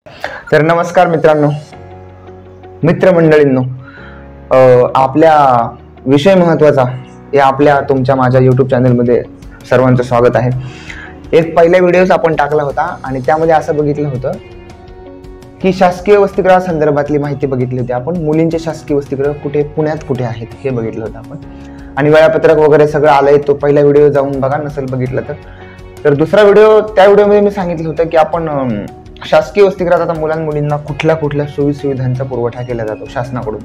तर नमस्कार मित्रांनो, मित्रमंडळींनो, आपल्या विषय महत्वाचा या आपल्या तुमच्या माझ्या YouTube चॅनलमध्ये सर्वांचं स्वागत आहे. एक पहिला व्हिडिओ आपण टाकला होता आणि त्यामध्ये असं बघितलं होतं की शासकीय वसतिगृह संदर्भातली माहिती बघितली होती आपण. मुलींचे शासकीय वसतिगृह कुठे, पुण्यात कुठे आहेत हे बघितलं होतं आपण आणि वेळापत्रक वगैरे सगळं आलंय. तो पहिला व्हिडिओ जाऊन बघा नसेल बघितलं तर दुसरा व्हिडिओ, त्या व्हिडिओमध्ये मी सांगितलं होतं की आपण शासकीय वसतिगृहात आता मुलांमुलींना कुठल्या कुठल्या सोयी सुविधांचा पुरवठा केला जातो शासनाकडून,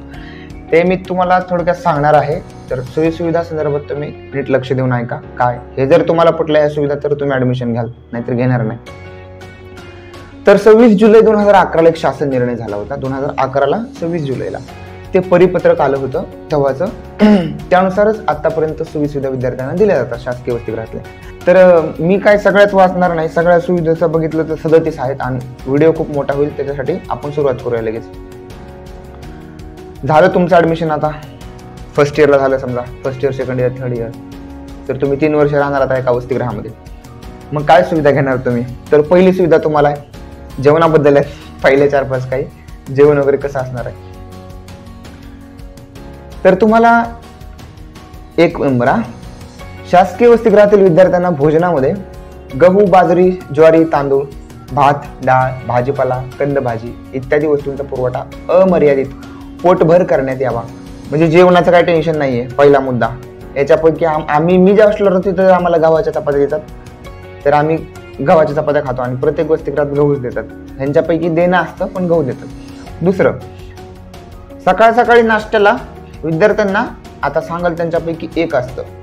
ते मी तुम्हाला थोडक्यात सांगणार आहे. तर सोयी सुविधा संदर्भात तुम्ही नीट लक्ष देऊन ऐका. काय हे जर तुम्हाला पटल्या या सुविधा तर तुम्ही ऍडमिशन घ्याल, नाहीतर घेणार नाही. तर 26 जुलै 2011 एक शासन निर्णय झाला होता. 2011 26 जुलैला ते परिपत्रक आलं होतं तेव्हाचं. त्यानुसारच आतापर्यंत सोयी सुविधा विद्यार्थ्यांना दिल्या जातात शासकीय वसतिगृहातल्या. तर मी काय सगळ्याच वाचणार नाही, सगळ्या सुविधेचं बघितलं तर 37 आहेत आणि व्हिडिओ खूप मोठा होईल, त्याच्यासाठी आपण सुरुवात करूया लगेच. झालं तुमचं ऍडमिशन, आता फर्स्ट इयरला झालं समजा, first year, second year, third year, तर तुम्ही 3 वर्ष राहणार आता एका वसतिगृहामध्ये. मग काय सुविधा घेणार तुम्ही? तर पहिली सुविधा तुम्हाला आहे जेवणाबद्दल आहे. पहिले 4-5 काही जेवण वगैरे कसं असणार आहे. तर तुम्हाला एक नंबर, शासकीय वसतिगृहातील विद्यार्थ्यांना भोजनामध्ये गहू, बाजरी, ज्वारी, तांदूळ, भात, डाळ, भाजीपाला, कंदभाजी इत्यादी वस्तूंचा पुरवठा अमर्यादित पोटभर करण्यात यावा. म्हणजे जेवणाचं काही टेन्शन नाहीये. पहिला मुद्दा याच्यापैकी मी ज्या हॉस्टेलवर होतो तिथं आम्हाला गव्हाच्या चपात्या देतात, तर आम्ही गव्हाच्या चपात्या खातो आणि प्रत्येक वसतिगृहात गहूच देतात. ह्यांच्यापैकी देणं असतं पण गहू देतात. दुसरं, सकाळ सकाळी नाश्त्याला विद्यार्थ्यांना आता सांगाल त्यांच्यापैकी एक असतं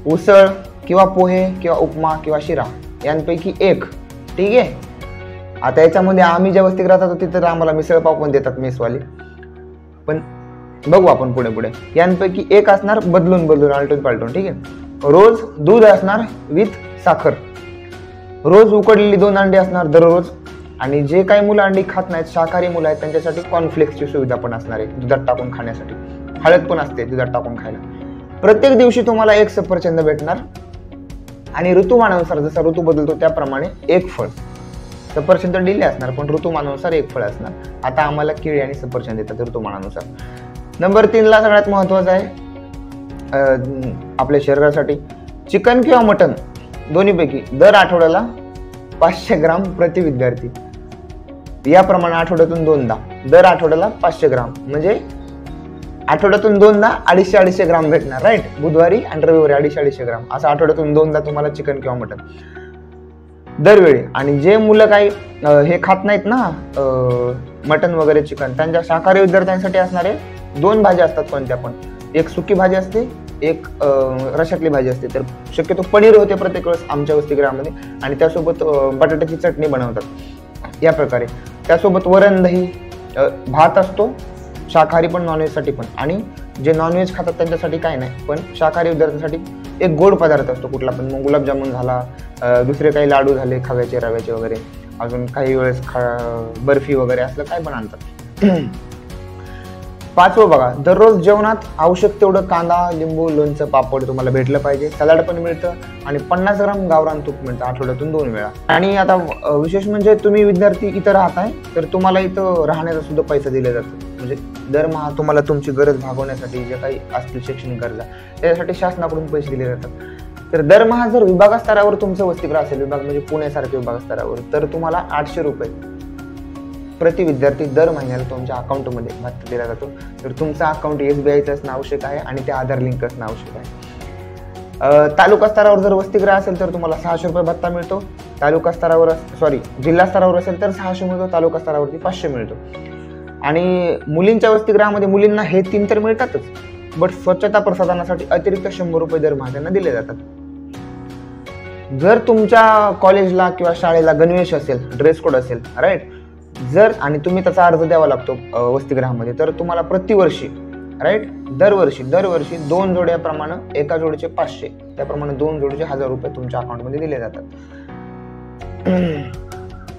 उसळ किंवा पोहे किंवा उपमा किंवा शिरा यांपैकी एक. ठीक आहे. आता याच्यामध्ये आम्ही ज्या वसतिगृहात होतो तिथं आम्हाला मिसळपाव पण देतात मेसवाले, पण बघू आपण पुढे पुढे. यांपैकी एक असणार बदलून आलटून पालटून. ठीक आहे. रोज दूध असणार विथ साखर. रोज उकडलेली 2 अंडी असणार दररोज. आणि जे काही मुलं अंडी खात नाहीत, शाकाहारी मुलं आहेत, त्यांच्यासाठी कॉर्नफ्लेक्सची सुविधा पण असणार आहे दुधात टाकून खाण्यासाठी. हळद पण असते दुधात टाकून खायला. प्रत्येक दिवशी तुम्हाला 1 सफरचंद भेटणार आणि ऋतुमानानुसार जसा ऋतू बदलतो त्याप्रमाणे 1 फळ. सफरचंद डेली असणार पण ऋतुमानानुसार 1 फळ असणार. आता आम्हाला केळी आणि सफरचंद येतात ऋतुमानानुसार. नंबर 3ला सगळ्यात महत्वाचा आहे आपल्या शरीरासाठी चिकन किंवा मटन दोन्हीपैकी दर आठवड्याला 500 ग्राम प्रति विद्यार्थी. याप्रमाणे आठवड्यातून 2दा, दर आठवड्याला 500 ग्राम, म्हणजे आठवड्यातून 2दा 250 ग्राम भेटणार. राईट. बुधवारी आणि रविवारी 250 ग्राम, असं आठवड्यातून 2दा तुम्हाला चिकन किंवा मटन दरवेळी. आणि जे मुलं काही हे खात नाहीत ना मटन वगैरे चिकन, त्यांच्या शाकाहारी विद्यार्थ्यांसाठी असणारे 2 भाज्या असतात कोणत्या पण. एक सुकी भाजी असते, एक रशातली भाजी असते. तर शक्यतो पनीर होते प्रत्येक वेळेस आमच्या वसतिगृहामध्ये आणि त्यासोबत बटाट्याची चटणी बनवतात या प्रकारे. त्यासोबत वरण, दही, भात असतो, शाकाहारी पण नॉनव्हेजसाठी पण. आणि जे नॉनव्हेज खातात त्यांच्यासाठी काय नाही, पण शाकाहारी विद्यार्थ्यांसाठी एक गोड पदार्थ असतो कुठला पण. मग गुलाबजामुन झाला, दुसरे काही लाडू झाले खव्याचे, रव्याचे वगैरे, अजून काही वेळेस बर्फी वगैरे असलं काय पण आणतात. 5वं बघा, दररोज जेवणात आवश्यक तेवढं कांदा, लिंबू, लोणचं, पापड तुम्हाला भेटलं पाहिजे. सलाड पण मिळतं आणि 50 ग्राम गावरान तूप मिळतं आठवड्यातून 2 वेळा. आणि आता विशेष म्हणजे तुम्ही विद्यार्थी इथं राहताय तर तुम्हाला इथं राहण्याचा सुद्धा पैसा दिला जातो. म्हणजे दरमहा तुम्हाला तुमची गरज भागवण्यासाठी जे काही असतील शैक्षणिक गरजा त्याच्यासाठी शासनाकडून पैसे दिले जातात. तर दरमहा जर विभाग स्तरावर तुमचं वसतिगृह असेल, विभाग म्हणजे पुण्यासारख्या विभाग स्तरावर, तर तुम्हाला 800 रुपये प्रति विद्यार्थी दर महिन्याला तुमच्या अकाउंटमध्ये भत्ता दिला जातो. तर तुमचं अकाउंट SBIचं असणं आवश्यक आहे आणि ते आधार लिंक असणं आवश्यक आहे. तालुका स्तरावर जर वसतिगृह असेल तर तुम्हाला 600 रुपये भत्ता मिळतो. जिल्हा स्तरावर असेल तर 600 मिळतो, तालुका स्तरावरती 500 मिळतो. आणि मुलींच्या वसतिगृहामध्ये मुलींना हे 3 तर मिळतातच, बट स्वच्छता प्रसाधनासाठी अतिरिक्त 100 रुपये दरमहा त्यांना दिले जातात. जर तुमच्या कॉलेजला किंवा शाळेला गणवेश असेल, ड्रेस कोड असेल, राईट, जर आणि तुम्ही त्याचा अर्ज द्यावा लागतो वसतिगृहामध्ये, तर तुम्हाला प्रतिवर्षी, राईट, दरवर्षी 2 जोड्याप्रमाणे, एका जोडीचे 500, त्याप्रमाणे 2 जोडीचे 1000 रुपये तुमच्या अकाउंटमध्ये दिले जातात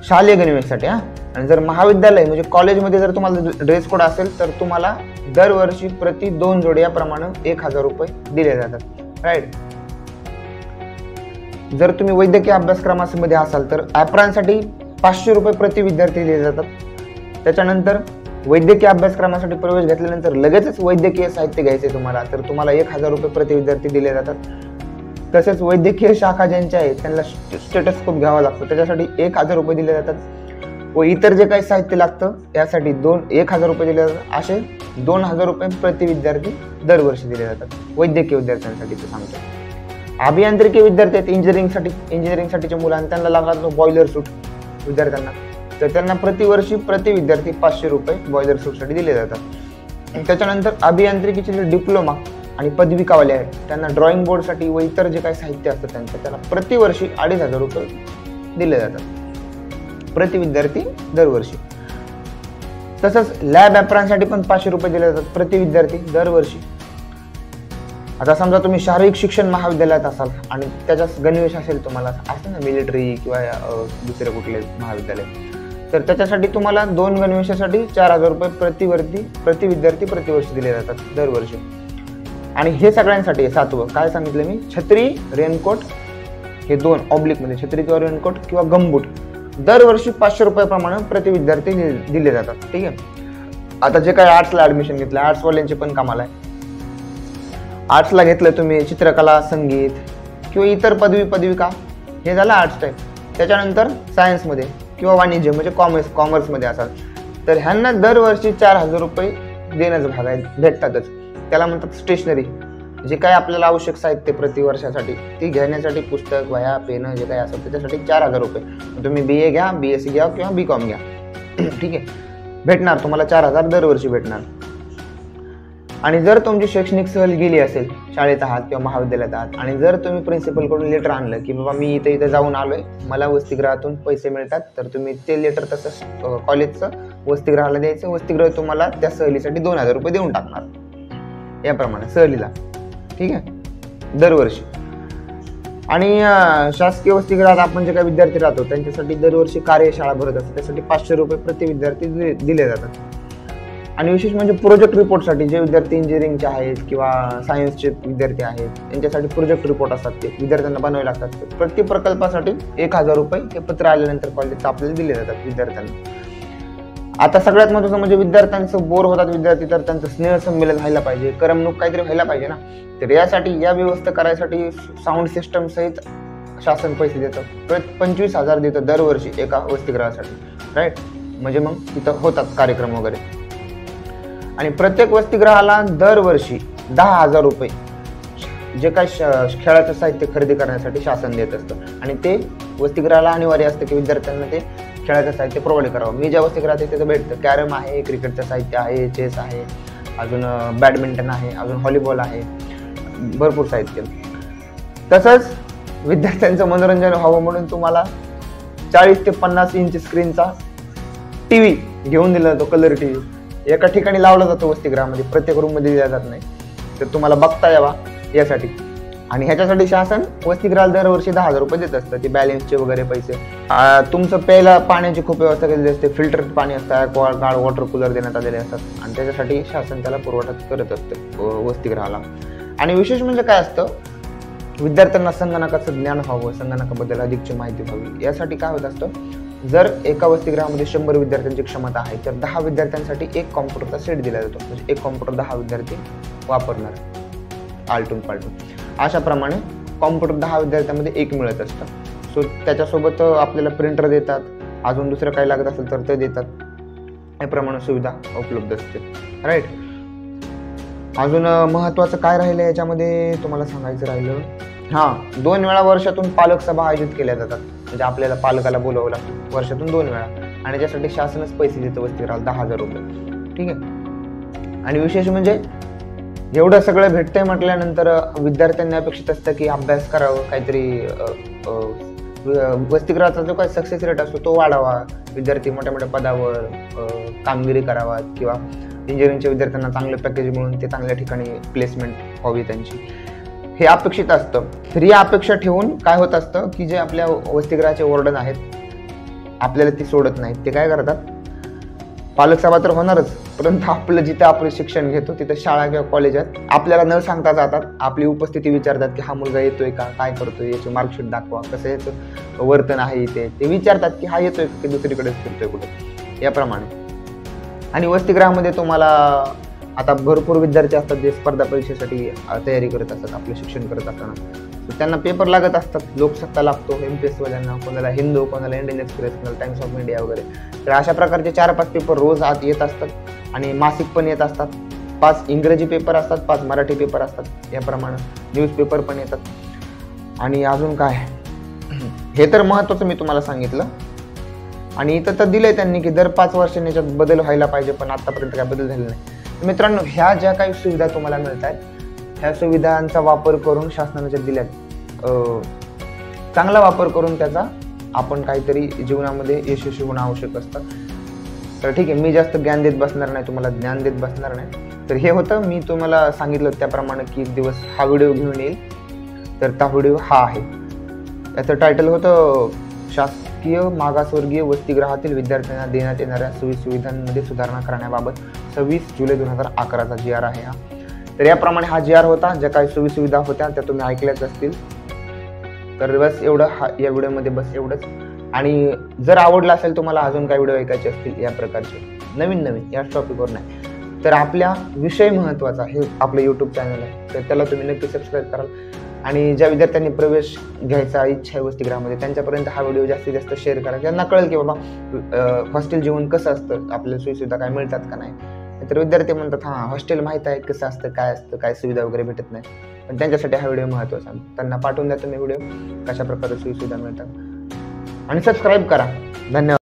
शालेय गणवेशसाठी. आणि जर महाविद्यालय म्हणजे कॉलेजमध्ये जर तुम्हाला ड्रेस कोड असेल तर तुम्हाला दरवर्षी प्रति 2 जोड्याप्रमाणे 1000 रुपये दिले जातात. राईट. जर तुम्ही वैद्यकीय अभ्यासक्रमामध्ये असाल तर ॲप्रॉनसाठी 500 रुपये प्रति विद्यार्थी दिले जातात. त्याच्यानंतर वैद्यकीय अभ्यासक्रमासाठी प्रवेश घेतल्यानंतर लगेचच वैद्यकीय साहित्य घ्यायचे तुम्हाला, तर तुम्हाला 1000 रुपये प्रति विद्यार्थी दिले जातात. तसेच वैद्यकीय शाखा ज्यांच्या आहेत त्यांना स्टेटस्कोप घ्यावा लागतो, त्याच्यासाठी 1000 रुपये दिले जातात. व इतर जे काही साहित्य लागतं यासाठी 1000 रुपये दिले जातात. असे 2000 रुपये प्रति विद्यार्थी दरवर्षी दिले जातात वैद्यकीय विद्यार्थ्यांसाठी ते सांगतो. अभियांत्रिकी विद्यार्थी आहेत, इंजिनिअरिंगसाठीचे मुलं, त्यांना लागतो बॉयलर सूट विद्यार्थ्यांना, तर त्यांना प्रतिवर्षी प्रति विद्यार्थी 500 रुपये बॉयलर सूटसाठी दिले जातात. त्याच्यानंतर अभियांत्रिकीचे जे डिप्लोमा आणि पदविकावाले आहेत त्यांना ड्रॉइंग बोर्डसाठी व इतर जे काही साहित्य असतं त्यांना प्रतिवर्षी 2500 रुपये दिले जातात प्रति विद्यार्थी दरवर्षी. तसंच लॅब ॲप्रॉनसाठी पण 500 रुपये दिले जातात प्रति विद्यार्थी दरवर्षी. आता समजा तुम्ही शारीरिक शिक्षण महाविद्यालयात असाल आणि त्याच्यात गणवेश असेल, तुम्हाला असं ना मिलिटरी किंवा दुसरे कुठले महाविद्यालय, तर त्याच्यासाठी तुम्हाला 2 गणवेशासाठी 4000 रुपये प्रति विद्यार्थी प्रतिवर्षी दिले जातात दरवर्षी. आणि हे सगळ्यांसाठी 7वं काय सांगितलं मी, छत्री, रेनकोट, हे 2 ऑब्लिकमध्ये छत्री किंवा रेनकोट किंवा गमबूट दरवर्षी 500 रुपयाप्रमाणे प्रति विद्यार्थी दिले जातात. ठीक आहे. आता जे काही आर्ट्सला ऍडमिशन घेतलं, आर्ट्सवाल्यांचे पण कामाला आहे. आर्ट्सला घेतलं तुम्ही चित्रकला, संगीत किंवा इतर पदविका, हे झालं आर्ट्स टाईप. त्याच्यानंतर सायन्समध्ये किंवा वाणिज्य म्हणजे कॉमर्समध्ये असाल तर ह्यांना दरवर्षी 4000 रुपये देण्याचं भाग आहे, भेटतातच. त्याला म्हणतात स्टेशनरी, जे काय आपल्याला आवश्यक साहित्य प्रति वर्षासाठी ती घेण्यासाठी पुस्तक, वह्या, पेन जे काही असेल त्याच्यासाठी 4000 रुपये. तुम्ही BA घ्या, BSc घ्या किंवा BCom घ्या, ठीक आहे, भेटणार तुम्हाला 4000 दरवर्षी भेटणार. आणि जर तुमची शैक्षणिक सहल गेली असेल, शाळेत आहात किंवा महाविद्यालयात आहात, आणि जर तुम्ही प्रिन्सिपलकडून लेटर आणलं की बाबा मी इथं जाऊन आलोय, मला वसतिगृहातून पैसे मिळतात, तर तुम्ही ते लेटर तसं कॉलेजचं वसतिगृहाला द्यायचं. वसतिगृह तुम्हाला त्या सहलीसाठी 2000 रुपये देऊन टाकणार याप्रमाणे सहलीला, ठीक आहे, दरवर्षी. आणि शासकीय वसतिगृहात आपण जे काही विद्यार्थी राहतो त्यांच्यासाठी दरवर्षी कार्यशाळा भरत असते, त्यासाठी 500 रुपये प्रति विद्यार्थी दिले जातात. आणि विशेष म्हणजे प्रोजेक्ट रिपोर्टसाठी जे विद्यार्थी इंजिनिअरिंगचे आहेत किंवा सायन्सचे विद्यार्थी आहेत त्यांच्यासाठी प्रोजेक्ट रिपोर्ट असतात, ते विद्यार्थ्यांना बनवावे लागतात. प्रति प्रकल्पासाठी 1000 रुपये हे पत्र आल्यानंतर कॉलेजचं आपल्याला दिले जातात विद्यार्थ्यांना. आता सगळ्यात महत्त्वाचं म्हणजे विद्यार्थ्यांचं बोर होतात विद्यार्थी, तर त्यांचं स्नेहसंमेलन व्हायला पाहिजे, करमणूक काहीतरी व्हायला पाहिजे ना. तर यासाठी या व्यवस्था करायसाठी साऊंड सिस्टम सहित शासन पैसे देतं, 25,000 देतं दरवर्षी एका वसतिगृहासाठी, राईट. म्हणजे मग तिथं होतात कार्यक्रम वगैरे. आणि प्रत्येक वसतिगृहाला दरवर्षी 10,000 रुपये जे काही खेळाचं साहित्य खरेदी करण्यासाठी शासन देत असतं. आणि ते वसतिगृहाला अनिवार्य असतं की विद्यार्थ्यांना ते खेळाचं साहित्य प्रोव्हाइड करावं. मी ज्या वसतिगृहात आहे तिथं भेटतं. कॅरम आहे, क्रिकेटचं साहित्य आहे, चेस आहे, अजून बॅडमिंटन आहे, अजून व्हॉलीबॉल आहे, भरपूर साहित्य. तसंच विद्यार्थ्यांचं मनोरंजन व्हावं म्हणून तुम्हाला 40 ते 50 इंच स्क्रीनचा टीव्ही घेऊन दिला जातो, कलर टीव्ही एका ठिकाणी लावला जातो वसतिगृहामध्ये, प्रत्येक रूम मध्ये दिला जात नाही, तर तुम्हाला बघता यावा यासाठी. आणि ह्याच्यासाठी शासन वसतिगृहाला दरवर्षी 10,000 रुपये देत असतं, ते बॅलन्सचे वगैरे पैसे. तुमचं प्यायला पाण्याची खूप व्यवस्था केलेली असते, फिल्टर पाणी असतं, ॲक्वागार्ड, वॉटर कूलर देण्यात आलेले असतात, आणि त्याच्यासाठी शासन त्याला पुरवठा करत असतं वसतिगृहाला. आणि विशेष म्हणजे काय असतं, विद्यार्थ्यांना संगणकाचं ज्ञान व्हावं, संगणकाबद्दल अधिकची माहिती व्हावी, यासाठी काय होत असतं, जर एका वसतिगृहामध्ये 100 विद्यार्थ्यांची क्षमता आहे तर 10 विद्यार्थ्यांसाठी एक कॉम्प्युटरचा सेट दिला जातो. म्हणजे एक कॉम्प्युटर 10 विद्यार्थी वापरणार आलटून पालटून. अशाप्रमाणे कॉम्प्युटर 10 विद्यार्थ्यांमध्ये एक मिळत असतं. सो त्याच्यासोबत आपल्याला प्रिंटर देतात, अजून दुसरं काही लागत असेल तर ते देतात. याप्रमाणे सुविधा उपलब्ध असते, राईट. अजून महत्त्वाचं काय राहिलं याच्यामध्ये तुम्हाला सांगायचं राहिलं, 2 वेळा वर्षातून पालक सभा आयोजित केल्या जातात. म्हणजे आपल्याला पालकाला बोलावं लागतं वर्षातून 2 वेळा, आणि त्यासाठी शासनच पैसे देतं वसतिगृहाला 10,000 रुपये, ठीक आहे. आणि विशेष म्हणजे एवढं सगळं भेटतंय म्हटल्यानंतर विद्यार्थ्यांनी अपेक्षित असतं की अभ्यास करावं, काहीतरी वसतिगृहाचा जो काही सक्सेस रेट असतो तो वाढावा, विद्यार्थी मोठ्या मोठ्या पदावर कामगिरी करावा, किंवा इंजिनिअरिंगच्या विद्यार्थ्यांना चांगलं पॅकेज मिळून ते चांगल्या ठिकाणी प्लेसमेंट व्हावी त्यांची, हे अपेक्षित असतं. तर या अपेक्षा ठेवून काय होत असतं की जे आपल्या वसतिगृहाचे वॉर्डन आहेत आपल्याला ती सोडत नाहीत. ते काय करतात, पालक सभा तर होणारच, परंतु आपलं जिथं आपण शिक्षण घेतो तिथं शाळा किंवा कॉलेजात आपल्याला न सांगता जातात, आपली उपस्थिती विचारतात की हा मुलगा येतोय का, काय करतोय, याची मार्कशीट दाखवा, कसं याचं वर्तन आहे इथे, ते विचारतात की हा येतोय की दुसरीकडे फिरतोय कुठे, याप्रमाणे. आणि वसतिगृहामध्ये तुम्हाला आता भरपूर विद्यार्थी असतात जे स्पर्धा परीक्षेसाठी तयारी करत असतात, आपलं शिक्षण करत असताना त्यांना पेपर लागत असतात. लोकसत्ता लागतो MPSC वाल्यांना, कोणाला हिंदू, कोणाला इंडियन एक्सप्रेस, कोणाला टाइम्स ऑफ इंडिया वगैरे. तर अशा प्रकारचे 4-5 पेपर रोज आत येत असतात आणि मासिक पण येत असतात. 5 इंग्रजी पेपर असतात, 5 मराठी पेपर असतात, याप्रमाणे न्यूजपेपर पण येतात. आणि अजून काय, हे तर महत्त्वाचं मी तुम्हाला सांगितलं. आणि इथं तर दिलंय त्यांनी की दर 5 वर्षांनी याच्यात बदल व्हायला पाहिजे, पण आतापर्यंत काय बदल झाले नाही. मित्रांनो, ह्या ज्या काही सुविधा तुम्हाला मिळत आहेत, ह्या सुविधांचा वापर करून शासनाने ज्या दिल्यात, चांगला वापर करून त्याचा आपण काहीतरी जीवनामध्ये यशस्वी होणं आवश्यक असतं. तर ठीक आहे, मी जास्त ज्ञान देत बसणार नाही, तुम्हाला ज्ञान देत बसणार नाही. तर हे होतं, मी तुम्हाला सांगितलं त्याप्रमाणे की एक दिवस हा व्हिडिओ घेऊन येईल. तर तो व्हिडिओ हा आहे. याचं टायटल होतं शासकीय मागासवर्गीय वसतिगृहातील विद्यार्थ्यांना देण्यात येणाऱ्या सोयीसुविधांमध्ये सुधारणा करण्याबाबत 26 जुलै 2011चा GR आहे हा. तर याप्रमाणे हा GR होता. ज्या काही सोयीसुविधा होत्या त्या तुम्ही ऐकल्याच असतील. तर बस एवढं, या व्हिडिओमध्ये बस एवढंच. आणि जर आवडला असेल तुम्हाला, अजून काही व्हिडिओ ऐकायचे असतील या प्रकारचे नवीन याच टॉपिकवर नाही, तर आपल्या विषय महत्त्वाचा, हे आपलं YouTube चॅनल आहे, तर त्याला तुम्ही नक्की सबस्क्राईब कराल. आणि ज्या विद्यार्थ्यांनी प्रवेश घ्यायचा इच्छा आहे वसतिगृहामध्ये, त्यांच्यापर्यंत हा व्हिडिओ जास्तीत जास्त शेअर करा. त्यांना कळेल की बाबा हॉस्टेल जीवन कसं असतं, आपल्याला सोयीसुविधा काय मिळतात का नाही. तर विद्यार्थी म्हणतात हां हॉस्टेल माहीत आहे कसं असतं, काय सुविधा वगैरे भेटत नाही, पण त्यांच्यासाठी हा व्हिडिओ महत्त्वाचा आहे. त्यांना पाठवून द्या तुम्ही व्हिडिओ, कशा प्रकारे सोयीसुविधा मिळतात. आणि सबस्क्राईब करा. धन्यवाद.